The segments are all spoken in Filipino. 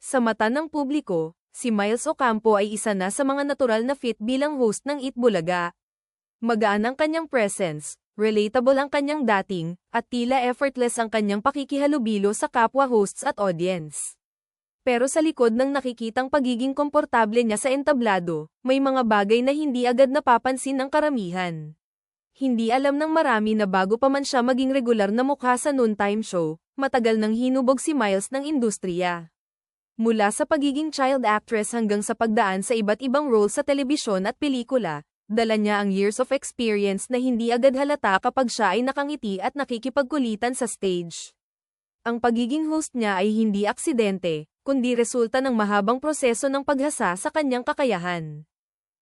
Sa mata ng publiko, si Miles Ocampo ay isa na sa mga natural na fit bilang host ng Eat Bulaga. Magaan ang kanyang presence, relatable ang kanyang dating, at tila effortless ang kanyang pakikihalubilo sa kapwa hosts at audience. Pero sa likod ng nakikitang pagiging komportable niya sa entablado, may mga bagay na hindi agad napapansin ng karamihan. Hindi alam ng marami na bago pa man siya maging regular na mukha sa noontime show, matagal nang hinubog si Miles ng industriya. Mula sa pagiging child actress hanggang sa pagdaan sa iba't ibang role sa telebisyon at pelikula, dala niya ang years of experience na hindi agad halata kapag siya ay nakangiti at nakikipagkulitan sa stage. Ang pagiging host niya ay hindi aksidente, kundi resulta ng mahabang proseso ng paghasa sa kanyang kakayahan.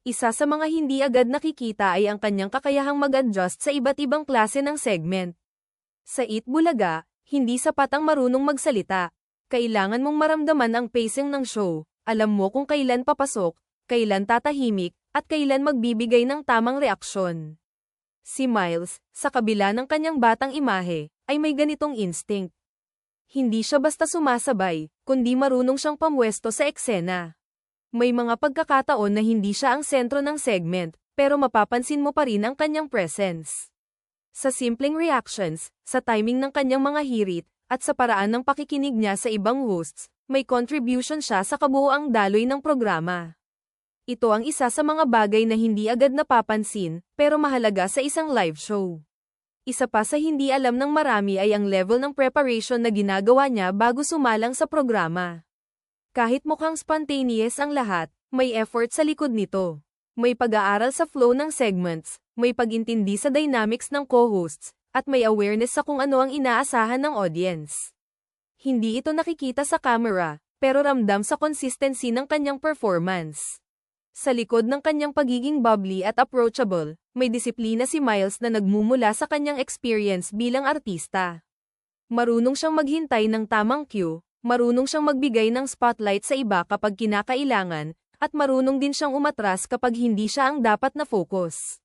Isa sa mga hindi agad nakikita ay ang kanyang kakayahang mag-adjust sa iba't ibang klase ng segment. Sa Eat Bulaga, hindi sapat ang marunong magsalita. Kailangan mong maramdaman ang pacing ng show, alam mo kung kailan papasok, kailan tatahimik, at kailan magbibigay ng tamang reaksyon. Si Miles, sa kabila ng kanyang batang imahe, ay may ganitong instinct. Hindi siya basta sumasabay, kundi marunong siyang pamwesto sa eksena. May mga pagkakataon na hindi siya ang sentro ng segment, pero mapapansin mo pa rin ang kanyang presence. Sa simpleng reactions, sa timing ng kanyang mga hirit, at sa paraan ng pakikinig niya sa ibang hosts, may contribution siya sa kabuoang daloy ng programa. Ito ang isa sa mga bagay na hindi agad napapansin, pero mahalaga sa isang live show. Isa pa sa hindi alam ng marami ay ang level ng preparation na ginagawa niya bago sumalang sa programa. Kahit mukhang spontaneous ang lahat, may effort sa likod nito. May pag-aaral sa flow ng segments, may pag-intindi sa dynamics ng co-hosts, at may awareness sa kung ano ang inaasahan ng audience. Hindi ito nakikita sa camera, pero ramdam sa consistency ng kanyang performance. Sa likod ng kanyang pagiging bubbly at approachable, may disiplina si Miles na nagmumula sa kanyang experience bilang artista. Marunong siyang maghintay ng tamang cue, marunong siyang magbigay ng spotlight sa iba kapag kinakailangan, at marunong din siyang umatras kapag hindi siya ang dapat na focus.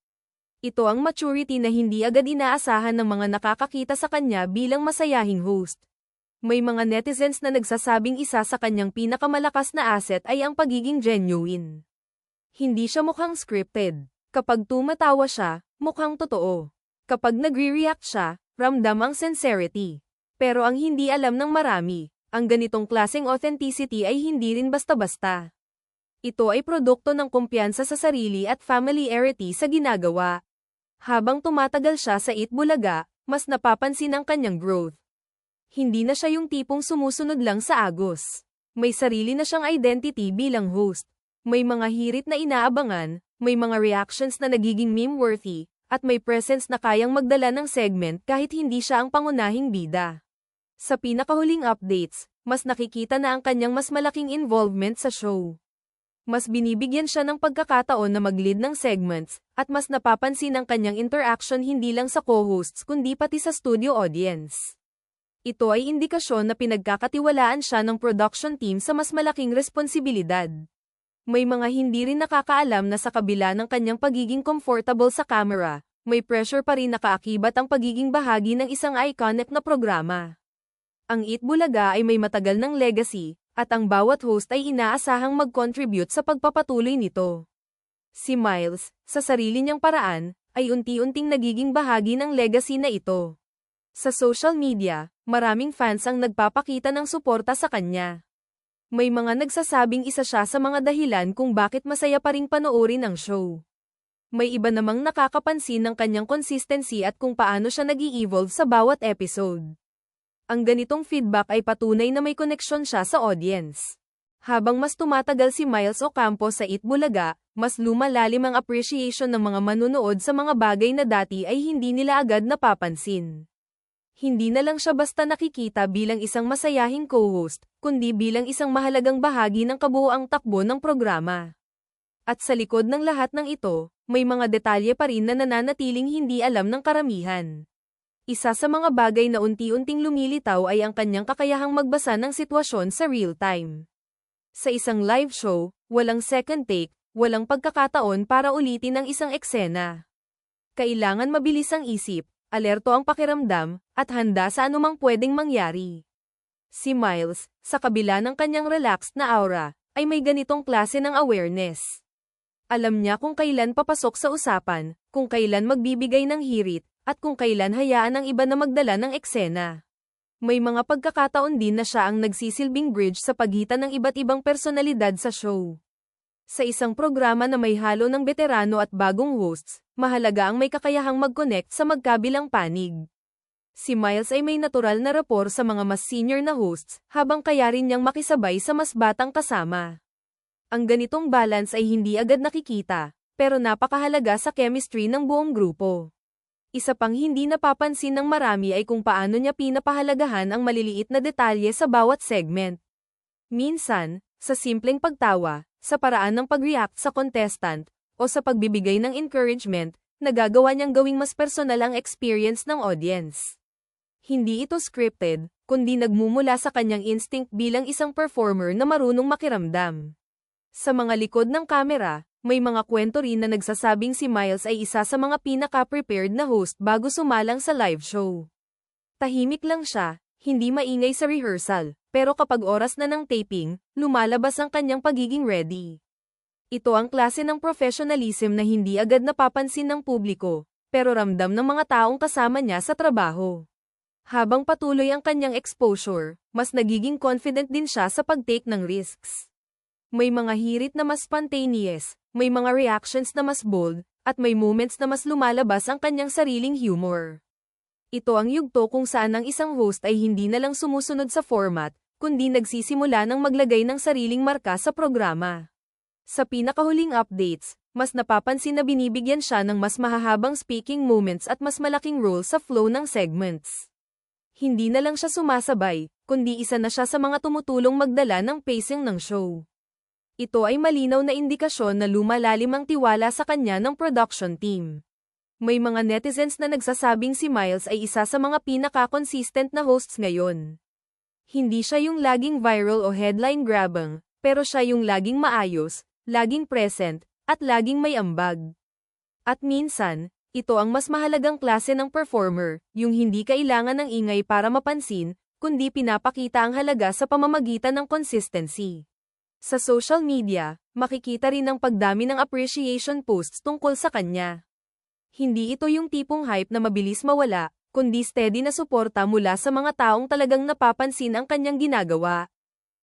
Ito ang maturity na hindi agad inaasahan ng mga nakakakita sa kanya bilang masayahing host. May mga netizens na nagsasabing isa sa kanyang pinakamalakas na asset ay ang pagiging genuine. Hindi siya mukhang scripted. Kapag tumatawa siya, mukhang totoo. Kapag nagre-react siya, ramdam ang sincerity. Pero ang hindi alam ng marami, ang ganitong klaseng authenticity ay hindi rin basta-basta. Ito ay produkto ng kumpiyansa sa sarili at familiarity sa ginagawa. Habang tumatagal siya sa Eat Bulaga, mas napapansin ang kanyang growth. Hindi na siya yung tipong sumusunod lang sa agos. May sarili na siyang identity bilang host. May mga hirit na inaabangan, may mga reactions na nagiging meme-worthy, at may presence na kayang magdala ng segment kahit hindi siya ang pangunahing bida. Sa pinakahuling updates, mas nakikita na ang kanyang mas malaking involvement sa show. Mas binibigyan siya ng pagkakataon na mag-lead ng segments, at mas napapansin ang kanyang interaction hindi lang sa co-hosts kundi pati sa studio audience. Ito ay indikasyon na pinagkakatiwalaan siya ng production team sa mas malaking responsibilidad. May mga hindi rin nakakaalam na sa kabila ng kanyang pagiging comfortable sa camera, may pressure pa rin nakaakibat ang pagiging bahagi ng isang iconic na programa. Ang Eat Bulaga ay may matagal ng legacy, at ang bawat host ay inaasahang mag-contribute sa pagpapatuloy nito. Si Miles, sa sarili niyang paraan, ay unti-unting nagiging bahagi ng legacy na ito. Sa social media, maraming fans ang nagpapakita ng suporta sa kanya. May mga nagsasabing isa siya sa mga dahilan kung bakit masaya pa ring panoorin ang show. May iba namang nakakapansin ng kanyang consistency at kung paano siya nag-i-evolve sa bawat episode. Ang ganitong feedback ay patunay na may koneksyon siya sa audience. Habang mas tumatagal si Miles Ocampo sa Eat Bulaga, mas lumalalim ang appreciation ng mga manunood sa mga bagay na dati ay hindi nila agad napapansin. Hindi na lang siya basta nakikita bilang isang masayahing co-host, kundi bilang isang mahalagang bahagi ng kabuoang takbo ng programa. At sa likod ng lahat ng ito, may mga detalye pa rin na nananatiling hindi alam ng karamihan. Isa sa mga bagay na unti-unting lumilitaw ay ang kanyang kakayahang magbasa ng sitwasyon sa real time. Sa isang live show, walang second take, walang pagkakataon para ulitin ang isang eksena. Kailangan mabilis ang isip, alerto ang pakiramdam, at handa sa anumang pwedeng mangyari. Si Miles, sa kabila ng kanyang relaxed na aura, ay may ganitong klase ng awareness. Alam niya kung kailan papasok sa usapan, kung kailan magbibigay ng hirit, at kung kailan hayaan ng iba na magdala ng eksena. May mga pagkakataon din na siya ang nagsisilbing bridge sa pagitan ng iba't ibang personalidad sa show. Sa isang programa na may halo ng veterano at bagong hosts, mahalaga ang may kakayahang mag-connect sa magkabilang panig. Si Miles ay may natural na rapport sa mga mas senior na hosts, habang kaya rin niyang makisabay sa mas batang kasama. Ang ganitong balance ay hindi agad nakikita, pero napakahalaga sa chemistry ng buong grupo. Isa pang hindi napapansin ng marami ay kung paano niya pinapahalagahan ang maliliit na detalye sa bawat segment. Minsan, sa simpleng pagtawa, sa paraan ng pag-react sa contestant, o sa pagbibigay ng encouragement, nagagawa niyang gawing mas personal ang experience ng audience. Hindi ito scripted, kundi nagmumula sa kanyang instinct bilang isang performer na marunong makiramdam. Sa mga likod ng kamera, may mga kwento rin na nagsasabing si Miles ay isa sa mga pinaka-prepared na host bago sumalang sa live show. Tahimik lang siya, hindi maingay sa rehearsal, pero kapag oras na ng taping, lumalabas ang kanyang pagiging ready. Ito ang klase ng professionalism na hindi agad napapansin ng publiko, pero ramdam ng mga taong kasama niya sa trabaho. Habang patuloy ang kanyang exposure, mas nagiging confident din siya sa pag-take ng risks. May mga hirit na mas spontaneous, may mga reactions na mas bold, at may moments na mas lumalabas ang kanyang sariling humor. Ito ang yugto kung saan ang isang host ay hindi na lang sumusunod sa format, kundi nagsisimula ng maglagay ng sariling marka sa programa. Sa pinakahuling updates, mas napapansin na binibigyan siya ng mas mahahabang speaking moments at mas malaking role sa flow ng segments. Hindi na lang siya sumasabay, kundi isa na siya sa mga tumutulong magdala ng pacing ng show. Ito ay malinaw na indikasyon na lumalalim ang tiwala sa kanya ng production team. May mga netizens na nagsasabing si Miles ay isa sa mga pinaka-consistent na hosts ngayon. Hindi siya yung laging viral o headline-grabbing, pero siya yung laging maayos, laging present, at laging may ambag. At minsan, ito ang mas mahalagang klase ng performer, yung hindi kailangan ng ingay para mapansin, kundi pinapakita ang halaga sa pamamagitan ng consistency. Sa social media, makikita rin ang pagdami ng appreciation posts tungkol sa kanya. Hindi ito yung tipong hype na mabilis mawala, kundi steady na suporta mula sa mga taong talagang napapansin ang kanyang ginagawa.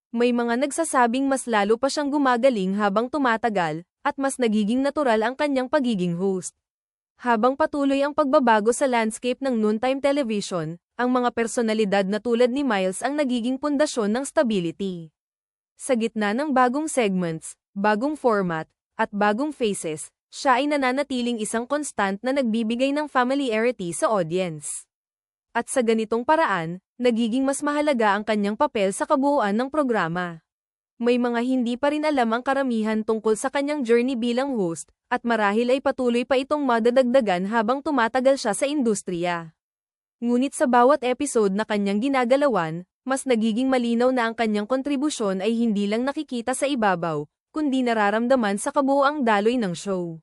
May mga nagsasabing mas lalo pa siyang gumagaling habang tumatagal, at mas nagiging natural ang kanyang pagiging host. Habang patuloy ang pagbabago sa landscape ng noontime television, ang mga personalidad na tulad ni Miles ang nagiging pundasyon ng stability. Sa gitna ng bagong segments, bagong format, at bagong faces, siya ay nananatiling isang constant na nagbibigay ng familiarity sa audience. At sa ganitong paraan, nagiging mas mahalaga ang kanyang papel sa kabuuan ng programa. May mga hindi pa rin alam ang karamihan tungkol sa kanyang journey bilang host, at marahil ay patuloy pa itong madadagdagan habang tumatagal siya sa industriya. Ngunit sa bawat episode na kanyang ginagalawan, mas nagiging malinaw na ang kanyang kontribusyon ay hindi lang nakikita sa ibabaw, kundi nararamdaman sa kabuuang daloy ng show.